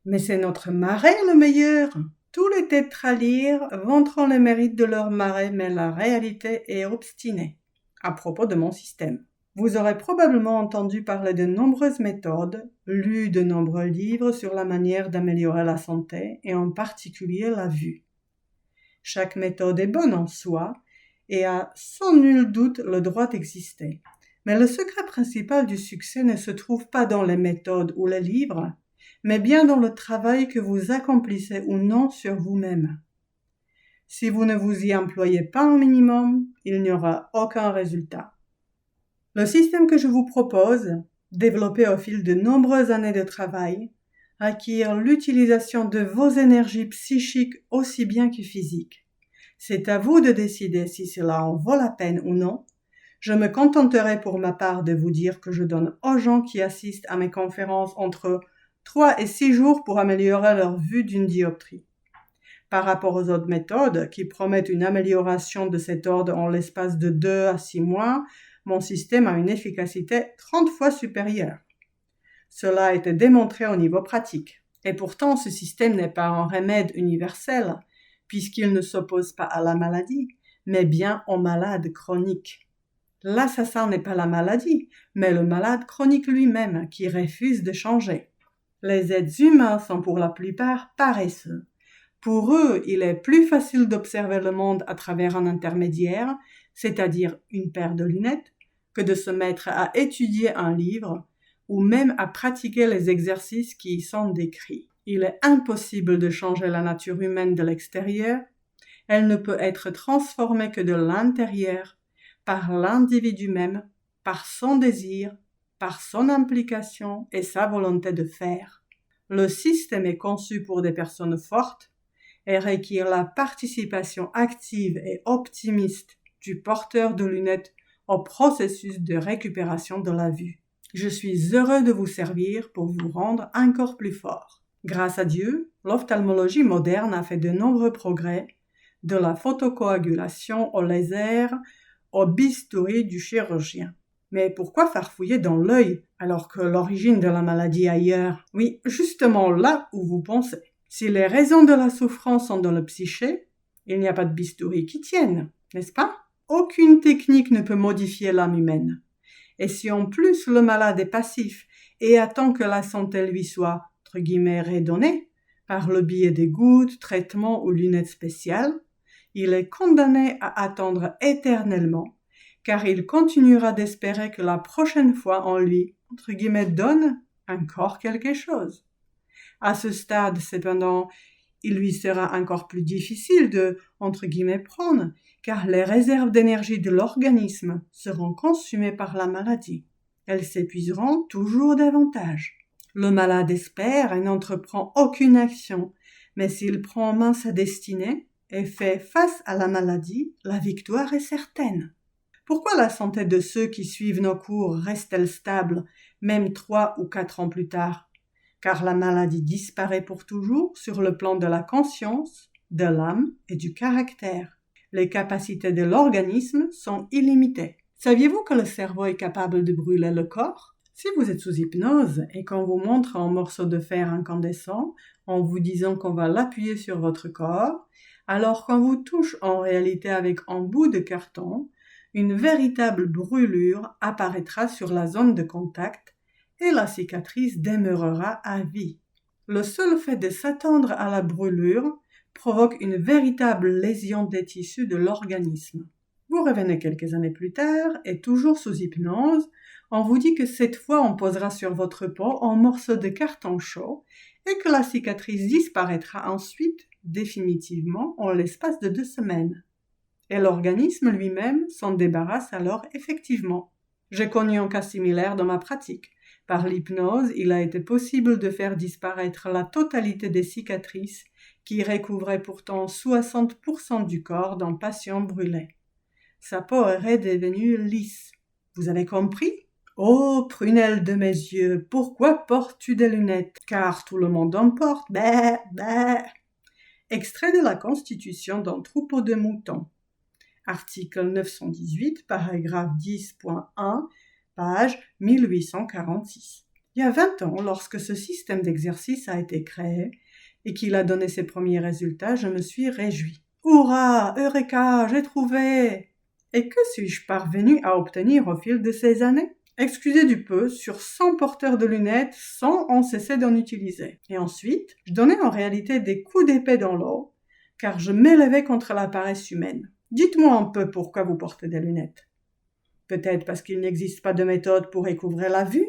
Mais c'est notre marais le meilleur. Tous les tétralyres vanteront les mérites de leur marais, mais la réalité est obstinée. À propos de mon système. Vous aurez probablement entendu parler de nombreuses méthodes, lu de nombreux livres sur la manière d'améliorer la santé, et en particulier la vue. Chaque méthode est bonne en soi, et a sans nul doute le droit d'exister. Mais le secret principal du succès ne se trouve pas dans les méthodes ou les livres, mais bien dans le travail que vous accomplissez ou non sur vous-même. Si vous ne vous y employez pas un minimum, il n'y aura aucun résultat. Le système que je vous propose, développé au fil de nombreuses années de travail, acquiert l'utilisation de vos énergies psychiques aussi bien que physiques. C'est à vous de décider si cela en vaut la peine ou non. Je me contenterai pour ma part de vous dire que je donne aux gens qui assistent à mes conférences entre 3 et 6 jours pour améliorer leur vue d'une dioptrie. Par rapport aux autres méthodes qui promettent une amélioration de cet ordre en l'espace de 2 à 6 mois, mon système a une efficacité 30 fois supérieure. Cela a été démontré au niveau pratique. Et pourtant, ce système n'est pas un remède universel, puisqu'il ne s'oppose pas à la maladie, mais bien aux malades chroniques. L'assassin n'est pas la maladie, mais le malade chronique lui-même qui refuse de changer. Les êtres humains sont pour la plupart paresseux. Pour eux, il est plus facile d'observer le monde à travers un intermédiaire, c'est-à-dire une paire de lunettes, que de se mettre à étudier un livre ou même à pratiquer les exercices qui y sont décrits. Il est impossible de changer la nature humaine de l'extérieur. Elle ne peut être transformée que de l'intérieur, par l'individu même, par son désir, par son implication et sa volonté de faire. Le système est conçu pour des personnes fortes et requiert la participation active et optimiste du porteur de lunettes au processus de récupération de la vue. Je suis heureux de vous servir pour vous rendre encore plus fort. Grâce à Dieu, l'ophtalmologie moderne a fait de nombreux progrès, de la photocoagulation au laser, au bistouri du chirurgien. Mais pourquoi farfouiller dans l'œil alors que l'origine de la maladie est ailleurs? Oui, justement là où vous pensez. Si les raisons de la souffrance sont dans le psyché, il n'y a pas de bistouri qui tienne, n'est-ce pas? Aucune technique ne peut modifier l'âme humaine. Et si en plus le malade est passif et attend que la santé lui soit, entre guillemets, redonnée, par le biais des gouttes, traitements ou lunettes spéciales, il est condamné à attendre éternellement, car il continuera d'espérer que la prochaine fois on lui, entre guillemets, donne encore quelque chose. À ce stade, cependant, il lui sera encore plus difficile de, entre guillemets, prendre, car les réserves d'énergie de l'organisme seront consumées par la maladie. Elles s'épuiseront toujours davantage. Le malade espère et n'entreprend aucune action, mais s'il prend en main sa destinée et fait face à la maladie, la victoire est certaine. Pourquoi la santé de ceux qui suivent nos cours reste-t-elle stable, même 3 ou 4 ans plus tard? Car la maladie disparaît pour toujours sur le plan de la conscience, de l'âme et du caractère. Les capacités de l'organisme sont illimitées. Saviez-vous que le cerveau est capable de brûler le corps? Si vous êtes sous hypnose et qu'on vous montre un morceau de fer incandescent en vous disant qu'on va l'appuyer sur votre corps, alors qu'on vous touche en réalité avec un bout de carton, une véritable brûlure apparaîtra sur la zone de contact et la cicatrice demeurera à vie. Le seul fait de s'attendre à la brûlure provoque une véritable lésion des tissus de l'organisme. Vous revenez quelques années plus tard et toujours sous hypnose, on vous dit que cette fois on posera sur votre peau un morceau de carton chaud et que la cicatrice disparaîtra ensuite définitivement en l'espace de 2 semaines. Et l'organisme lui-même s'en débarrasse alors effectivement. J'ai connu un cas similaire dans ma pratique. Par l'hypnose, il a été possible de faire disparaître la totalité des cicatrices qui recouvraient pourtant 60% du corps d'un patient brûlé. Sa peau est redevenue lisse. Vous avez compris? Oh, prunelle de mes yeux, pourquoi portes-tu des lunettes? Car tout le monde en porte. Bah, bah. Extrait de la Constitution d'un troupeau de moutons. Article 918, paragraphe 10.1, page 1846. Il y a 20 ans, lorsque ce système d'exercice a été créé et qu'il a donné ses premiers résultats, je me suis réjouie. Hurrah, Eureka, j'ai trouvé! Et que suis-je parvenue à obtenir au fil de ces années? Excusez du peu, sur 100 porteurs de lunettes, 100 ont cessé d'en utiliser. Et ensuite, je donnais en réalité des coups d'épée dans l'eau, car je m'élevais contre la paresse humaine. Dites-moi un peu pourquoi vous portez des lunettes. Peut-être parce qu'il n'existe pas de méthode pour recouvrer la vue?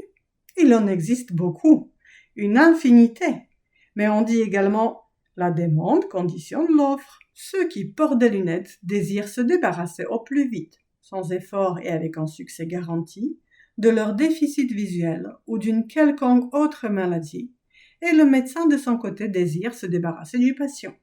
Il en existe beaucoup, une infinité. Mais on dit également la demande conditionne l'offre. Ceux qui portent des lunettes désirent se débarrasser au plus vite, sans effort et avec un succès garanti, de leur déficit visuel ou d'une quelconque autre maladie, et le médecin de son côté désire se débarrasser du patient.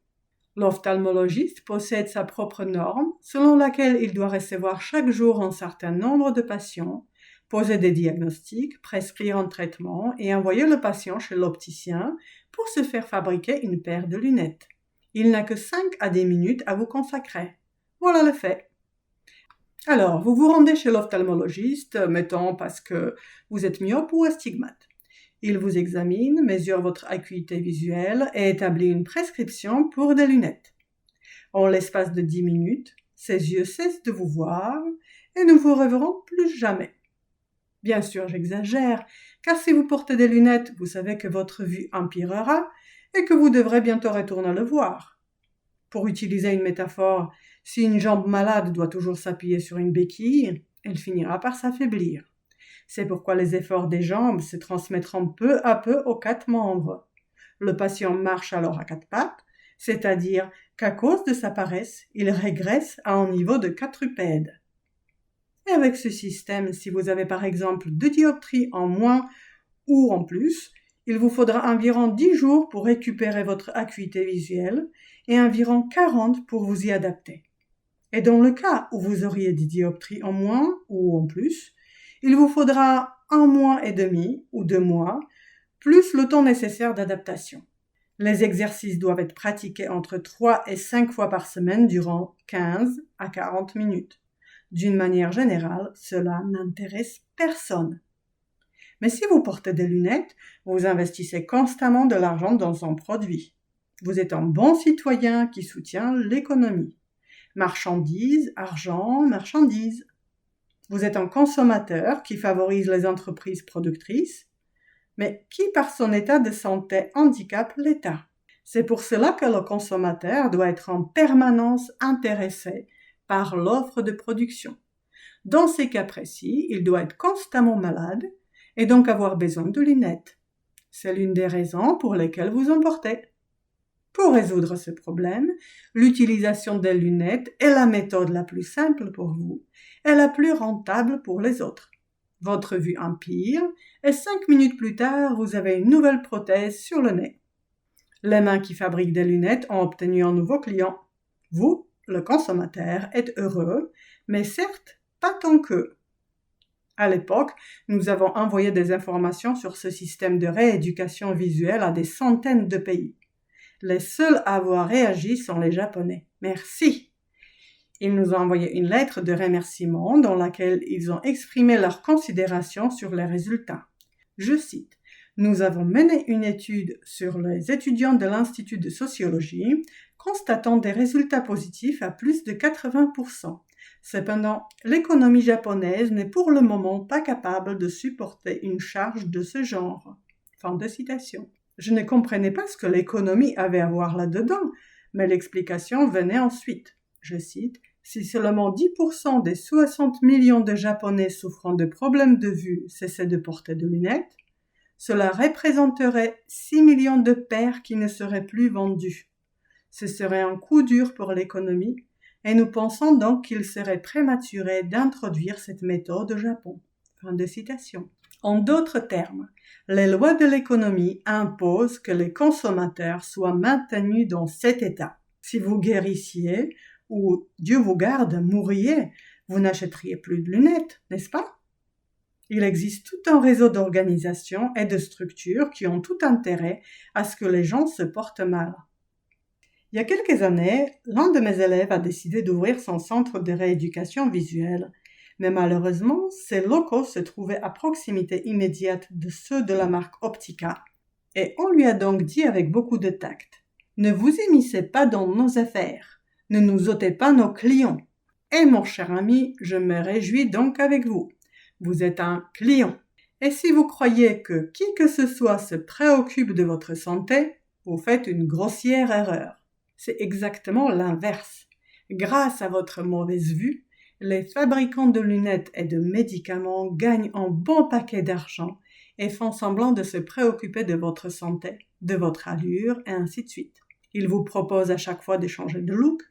L'ophtalmologiste possède sa propre norme selon laquelle il doit recevoir chaque jour un certain nombre de patients, poser des diagnostics, prescrire un traitement et envoyer le patient chez l'opticien pour se faire fabriquer une paire de lunettes. Il n'a que 5 à 10 minutes à vous consacrer. Voilà le fait. Alors, vous vous rendez chez l'ophtalmologiste, mettons parce que vous êtes myope ou astigmate. Il vous examine, mesure votre acuité visuelle et établit une prescription pour des lunettes. En l'espace de 10 minutes, ses yeux cessent de vous voir et ne vous reverront plus jamais. Bien sûr, j'exagère, car si vous portez des lunettes, vous savez que votre vue empirera et que vous devrez bientôt retourner le voir. Pour utiliser une métaphore, si une jambe malade doit toujours s'appuyer sur une béquille, elle finira par s'affaiblir. C'est pourquoi les efforts des jambes se transmettront peu à peu aux 4 membres. Le patient marche alors à 4 pattes, c'est-à-dire qu'à cause de sa paresse, il régresse à un niveau de quadrupède. Et avec ce système, si vous avez par exemple 2 dioptries en moins ou en plus, il vous faudra environ 10 jours pour récupérer votre acuité visuelle et environ 40 pour vous y adapter. Et dans le cas où vous auriez des dioptries en moins ou en plus, il vous faudra 1 mois et demi ou 2 mois, plus le temps nécessaire d'adaptation. Les exercices doivent être pratiqués entre 3 et 5 fois par semaine durant 15 à 40 minutes. D'une manière générale, cela n'intéresse personne. Mais si vous portez des lunettes, vous investissez constamment de l'argent dans un produit. Vous êtes un bon citoyen qui soutient l'économie. Marchandises, argent, marchandises. Vous êtes un consommateur qui favorise les entreprises productrices, mais qui par son état de santé handicape l'État. C'est pour cela que le consommateur doit être en permanence intéressé par l'offre de production. Dans ces cas précis, il doit être constamment malade et donc avoir besoin de lunettes. C'est l'une des raisons pour lesquelles vous en portez. Pour résoudre ce problème, l'utilisation des lunettes est la méthode la plus simple pour vous et la plus rentable pour les autres. Votre vue empire et 5 minutes plus tard, vous avez une nouvelle prothèse sur le nez. Les mains qui fabriquent des lunettes ont obtenu un nouveau client. Vous, le consommateur, êtes heureux, mais certes, pas tant qu'eux. À l'époque, nous avons envoyé des informations sur ce système de rééducation visuelle à des centaines de pays. Les seuls à avoir réagi sont les Japonais. Merci! Ils nous ont envoyé une lettre de remerciement dans laquelle ils ont exprimé leur considération sur les résultats. Je cite: « Nous avons mené une étude sur les étudiants de l'Institut de sociologie, constatant des résultats positifs à plus de 80%. Cependant, l'économie japonaise n'est pour le moment pas capable de supporter une charge de ce genre. » Fin de citation. Je ne comprenais pas ce que l'économie avait à voir là-dedans, mais l'explication venait ensuite. Je cite: « Si seulement 10% des 60 millions de Japonais souffrant de problèmes de vue cessaient de porter de lunettes, cela représenterait 6 millions de paires qui ne seraient plus vendues. Ce serait un coup dur pour l'économie, et nous pensons donc qu'il serait prématuré d'introduire cette méthode au Japon. » Fin de citation. En d'autres termes, les lois de l'économie imposent que les consommateurs soient maintenus dans cet état. Si vous guérissiez, ou Dieu vous garde, mourriez, vous n'achèteriez plus de lunettes, n'est-ce pas? Il existe tout un réseau d'organisations et de structures qui ont tout intérêt à ce que les gens se portent mal. Il y a quelques années, l'un de mes élèves a décidé d'ouvrir son centre de rééducation visuelle, Mais malheureusement, ces locaux se trouvaient à proximité immédiate de ceux de la marque Optica, et on lui a donc dit avec beaucoup de tact: « Ne vous immiscez pas dans nos affaires, ne nous ôtez pas nos clients. Et mon cher ami, je me réjouis donc avec vous. Vous êtes un client. Et si vous croyez que qui que ce soit se préoccupe de votre santé, vous faites une grossière erreur. C'est exactement l'inverse. Grâce à votre mauvaise vue, les fabricants de lunettes et de médicaments gagnent un bon paquet d'argent et font semblant de se préoccuper de votre santé, de votre allure, et ainsi de suite. Ils vous proposent à chaque fois de changer de look,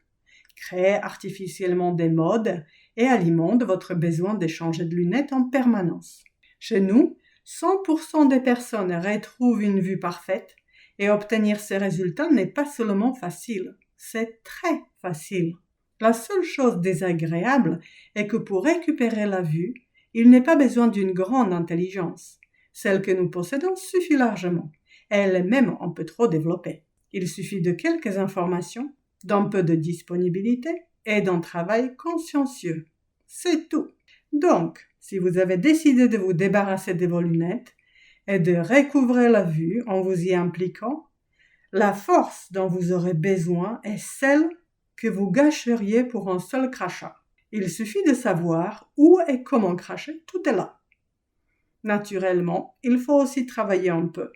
créent artificiellement des modes et alimentent votre besoin de changer de lunettes en permanence. Chez nous, 100% des personnes retrouvent une vue parfaite et obtenir ces résultats n'est pas seulement facile, c'est très facile. La seule chose désagréable est que pour récupérer la vue, il n'est pas besoin d'une grande intelligence. Celle que nous possédons suffit largement. Elle est même un peu trop développée. Il suffit de quelques informations, d'un peu de disponibilité et d'un travail consciencieux. C'est tout. Donc, si vous avez décidé de vous débarrasser de vos lunettes et de recouvrer la vue en vous y impliquant, la force dont vous aurez besoin est celle que vous gâcheriez pour un seul crachat. Il suffit de savoir où et comment cracher, tout est là. Naturellement, il faut aussi travailler un peu.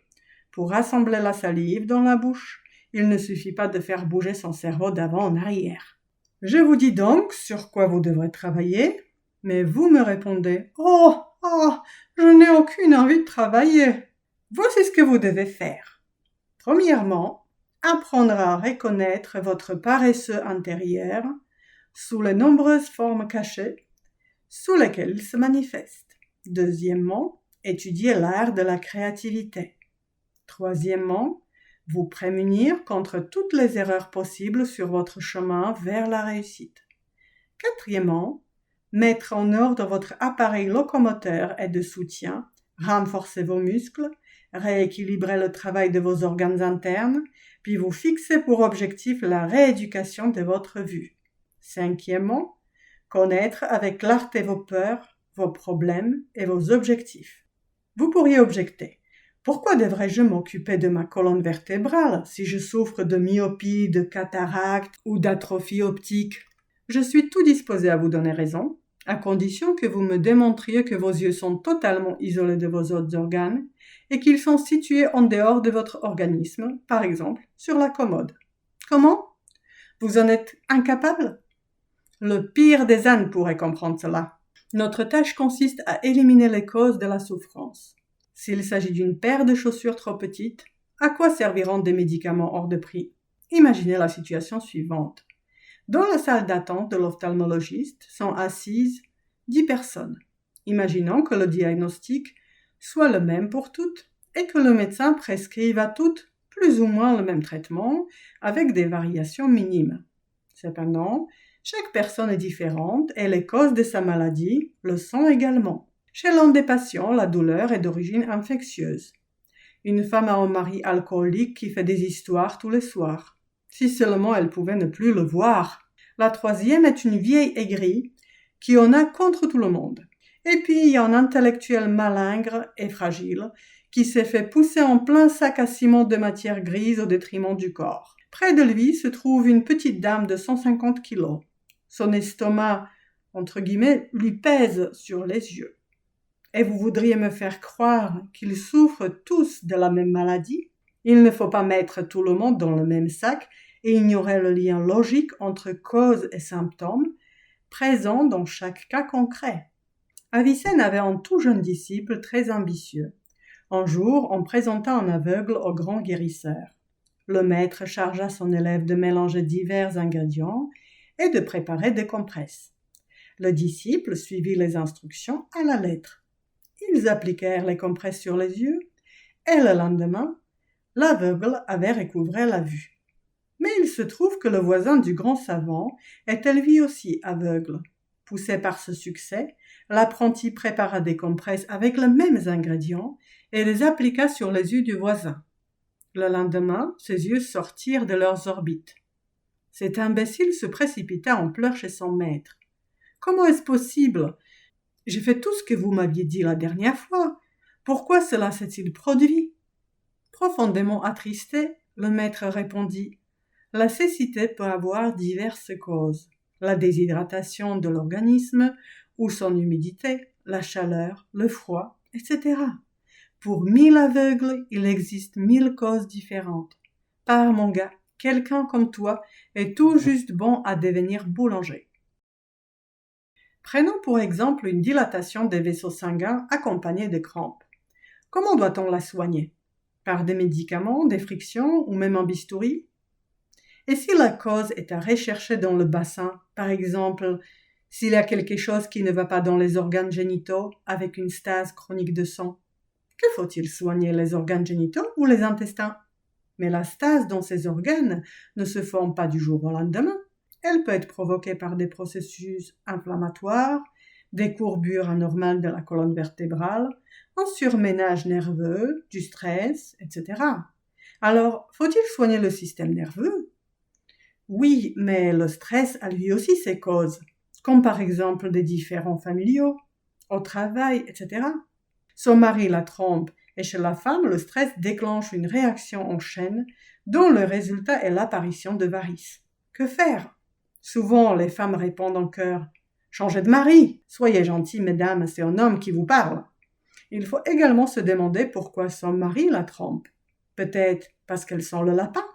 Pour rassembler la salive dans la bouche, il ne suffit pas de faire bouger son cerveau d'avant en arrière. Je vous dis donc sur quoi vous devrez travailler, mais vous me répondez « Oh, je n'ai aucune envie de travailler ». Voici ce que vous devez faire. Premièrement, apprendre à reconnaître votre paresseux intérieur sous les nombreuses formes cachées sous lesquelles il se manifeste. Deuxièmement, étudier l'art de la créativité. Troisièmement, vous prémunir contre toutes les erreurs possibles sur votre chemin vers la réussite. Quatrièmement, mettre en ordre votre appareil locomoteur et de soutien, renforcer vos muscles, rééquilibrer le travail de vos organes internes, puis vous fixer pour objectif la rééducation de votre vue. Cinquièmement, connaître avec clarté vos peurs, vos problèmes et vos objectifs. Vous pourriez objecter: pourquoi devrais-je m'occuper de ma colonne vertébrale si je souffre de myopie, de cataracte ou d'atrophie optique? Je suis tout disposé à vous donner raison, à condition que vous me démontriez que vos yeux sont totalement isolés de vos autres organes et qu'ils sont situés en dehors de votre organisme, par exemple sur la commode. Comment? Vous en êtes incapable? Le pire des ânes pourrait comprendre cela. Notre tâche consiste à éliminer les causes de la souffrance. S'il s'agit d'une paire de chaussures trop petites, à quoi serviront des médicaments hors de prix? Imaginez la situation suivante. Dans la salle d'attente de l'ophtalmologiste sont assises 10 personnes. Imaginons que le diagnostic soit le même pour toutes et que le médecin prescrive à toutes plus ou moins le même traitement avec des variations minimes. Cependant, chaque personne est différente et les causes de sa maladie le sont également. Chez l'un des patients, la douleur est d'origine infectieuse. Une femme a un mari alcoolique qui fait des histoires tous les soirs. Si seulement elle pouvait ne plus le voir. La troisième est une vieille aigrie qui en a contre tout le monde. Et puis il y a un intellectuel malingre et fragile qui s'est fait pousser en plein sac à ciment de matière grise au détriment du corps. Près de lui se trouve une petite dame de 150 kilos. Son estomac, entre guillemets, lui pèse sur les yeux. Et vous voudriez me faire croire qu'ils souffrent tous de la même maladie? Il ne faut pas mettre tout le monde dans le même sac et ignorer le lien logique entre cause et symptômes présents dans chaque cas concret. Avicenne avait un tout jeune disciple très ambitieux. Un jour, on présenta un aveugle au grand guérisseur. Le maître chargea son élève de mélanger divers ingrédients et de préparer des compresses. Le disciple suivit les instructions à la lettre. Ils appliquèrent les compresses sur les yeux et le lendemain, l'aveugle avait recouvré la vue. Mais il se trouve que le voisin du grand savant était lui aussi aveugle. Poussé par ce succès, l'apprenti prépara des compresses avec les mêmes ingrédients et les appliqua sur les yeux du voisin. Le lendemain, ses yeux sortirent de leurs orbites. Cet imbécile se précipita en pleurs chez son maître. « Comment est-ce possible? J'ai fait tout ce que vous m'aviez dit la dernière fois. Pourquoi cela s'est-il produit? Profondément attristé, le maître répondit: la cécité peut avoir diverses causes. La déshydratation de l'organisme ou son humidité, la chaleur, le froid, etc. Pour 1000 aveugles, il existe 1000 causes différentes. Par mon gars, quelqu'un comme toi est tout juste bon à devenir boulanger. Prenons pour exemple une dilatation des vaisseaux sanguins accompagnée de crampes. Comment doit-on la soigner? Par des médicaments, des frictions ou même un bistouri? Et si la cause est à rechercher dans le bassin, par exemple, s'il y a quelque chose qui ne va pas dans les organes génitaux avec une stase chronique de sang, que faut-il soigner, les organes génitaux ou les intestins? Mais la stase dans ces organes ne se forme pas du jour au lendemain. Elle peut être provoquée par des processus inflammatoires, des courbures anormales de la colonne vertébrale, un surménage nerveux, du stress, etc. Alors, faut-il soigner le système nerveux? Oui, mais le stress a lui aussi ses causes, comme par exemple des différends familiaux, au travail, etc. Son mari la trompe et chez la femme, le stress déclenche une réaction en chaîne dont le résultat est l'apparition de varices. Que faire? Souvent, les femmes répondent en chœur: changez de mari, soyez gentils, mesdames, c'est un homme qui vous parle. Il faut également se demander pourquoi son mari la trompe. Peut-être parce qu'elle sent le lapin?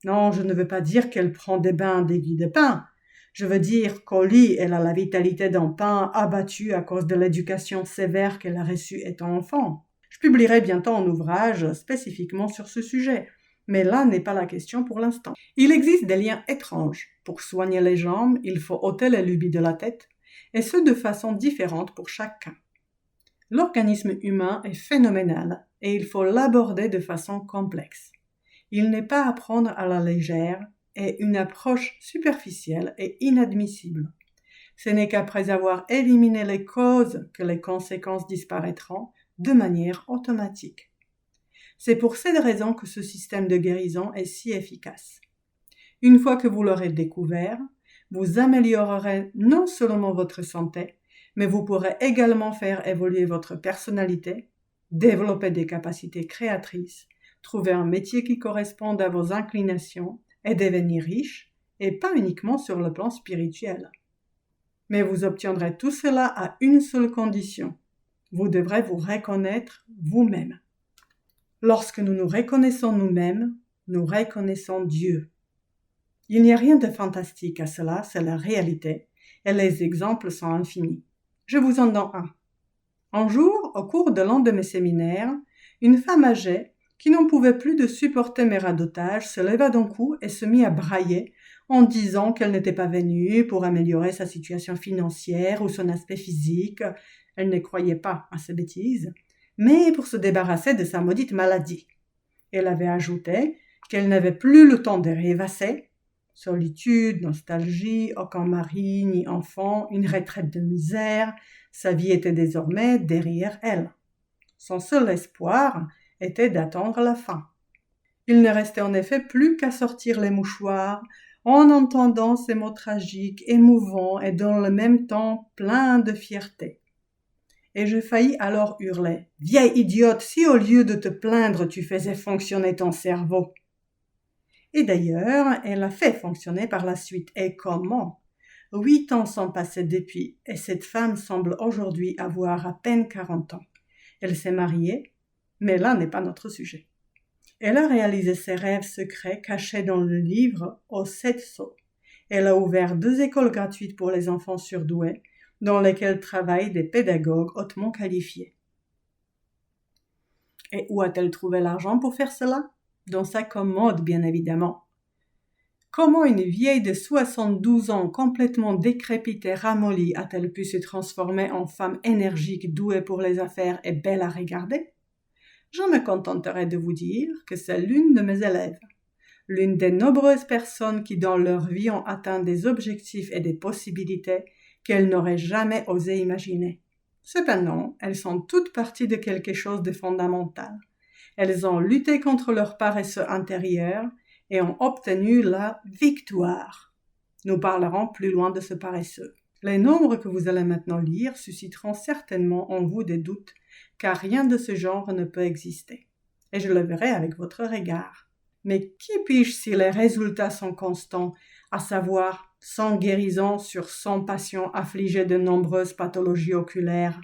Non, je ne veux pas dire qu'elle prend des bains d'aiguilles de pain. Je veux dire qu'au lit, elle a la vitalité d'un pain abattu à cause de l'éducation sévère qu'elle a reçue étant enfant. Je publierai bientôt un ouvrage spécifiquement sur ce sujet, mais là n'est pas la question pour l'instant. Il existe des liens étranges. Pour soigner les jambes, il faut ôter les lubies de la tête, et ce de façon différente pour chaque cas. L'organisme humain est phénoménal, et il faut l'aborder de façon complexe. Il n'est pas à prendre à la légère, et une approche superficielle est inadmissible. Ce n'est qu'après avoir éliminé les causes que les conséquences disparaîtront de manière automatique. C'est pour cette raison que ce système de guérison est si efficace. Une fois que vous l'aurez découvert, vous améliorerez non seulement votre santé, mais vous pourrez également faire évoluer votre personnalité, développer des capacités créatrices, trouver un métier qui corresponde à vos inclinations et devenir riche, et pas uniquement sur le plan spirituel. Mais vous obtiendrez tout cela à une seule condition. Vous devrez vous reconnaître vous-même. Lorsque nous nous reconnaissons nous-mêmes, nous reconnaissons Dieu. Il n'y a rien de fantastique à cela, c'est la réalité, et les exemples sont infinis. Je vous en donne un. Un jour, au cours de l'un de mes séminaires, une femme âgée, qui n'en pouvait plus de supporter mes radotages, se leva d'un coup et se mit à brailler en disant qu'elle n'était pas venue pour améliorer sa situation financière ou son aspect physique. Elle ne croyait pas à ces bêtises, mais pour se débarrasser de sa maudite maladie. Elle avait ajouté qu'elle n'avait plus le temps de rêvasser. Solitude, nostalgie, aucun mari ni enfant, une retraite de misère, sa vie était désormais derrière elle. Son seul espoir était d'attendre la fin. Il ne restait en effet plus qu'à sortir les mouchoirs, en entendant ces mots tragiques, émouvants et dans le même temps pleins de fierté. Et je faillis alors hurler: « Vieille idiote, si au lieu de te plaindre, tu faisais fonctionner ton cerveau !» Et d'ailleurs, elle a fait fonctionner par la suite. Et comment? 8 ans sont passés depuis, et cette femme semble aujourd'hui avoir à peine 40 ans. Elle s'est mariée, mais là n'est pas notre sujet. Elle a réalisé ses rêves secrets cachés dans le livre aux 7 sceaux. Elle a ouvert 2 écoles gratuites pour les enfants surdoués, dans lesquelles travaillent des pédagogues hautement qualifiés. Et où a-t-elle trouvé l'argent pour faire cela? Dans sa commode, bien évidemment. Comment une vieille de 72 ans complètement décrépite et ramollie a-t-elle pu se transformer en femme énergique, douée pour les affaires et belle à regarder? Je me contenterai de vous dire que c'est l'une de mes élèves, l'une des nombreuses personnes qui dans leur vie ont atteint des objectifs et des possibilités qu'elles n'auraient jamais osé imaginer. Cependant, elles sont toutes parties de quelque chose de fondamental. Elles ont lutté contre leur paresseux intérieur et ont obtenu la victoire. Nous parlerons plus loin de ce paresseux. Les nombres que vous allez maintenant lire susciteront certainement en vous des doutes, car rien de ce genre ne peut exister. Et je le verrai avec votre regard. Mais qui puis-je si les résultats sont constants, à savoir 100 guérisons sur 100 patients affligés de nombreuses pathologies oculaires?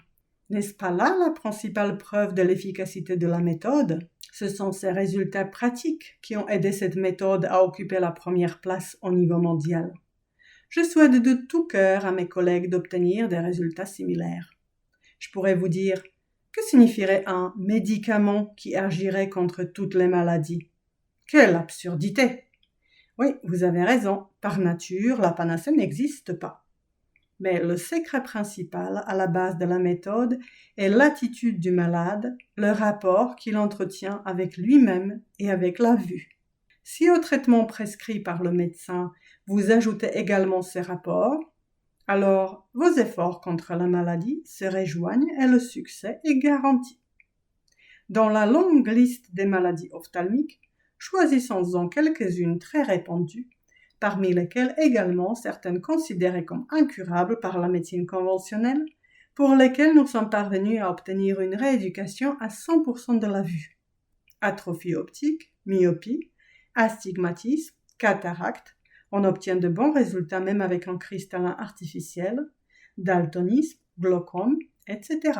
N'est-ce pas là la principale preuve de l'efficacité de la méthode? Ce sont ces résultats pratiques qui ont aidé cette méthode à occuper la première place au niveau mondial. Je souhaite de tout cœur à mes collègues d'obtenir des résultats similaires. Je pourrais vous dire, que signifierait un médicament qui agirait contre toutes les maladies? Quelle absurdité! Oui, vous avez raison, par nature, la panacée n'existe pas. Mais le secret principal à la base de la méthode est l'attitude du malade, le rapport qu'il entretient avec lui-même et avec la vue. Si au traitement prescrit par le médecin, vous ajoutez également ces rapports, alors vos efforts contre la maladie se rejoignent et le succès est garanti. Dans la longue liste des maladies ophtalmiques, choisissons-en quelques-unes très répandues, parmi lesquelles également certaines considérées comme incurables par la médecine conventionnelle, pour lesquelles nous sommes parvenus à obtenir une rééducation à 100% de la vue. Atrophie optique, myopie, astigmatisme, cataracte, on obtient de bons résultats même avec un cristallin artificiel, daltonisme, glaucome, etc.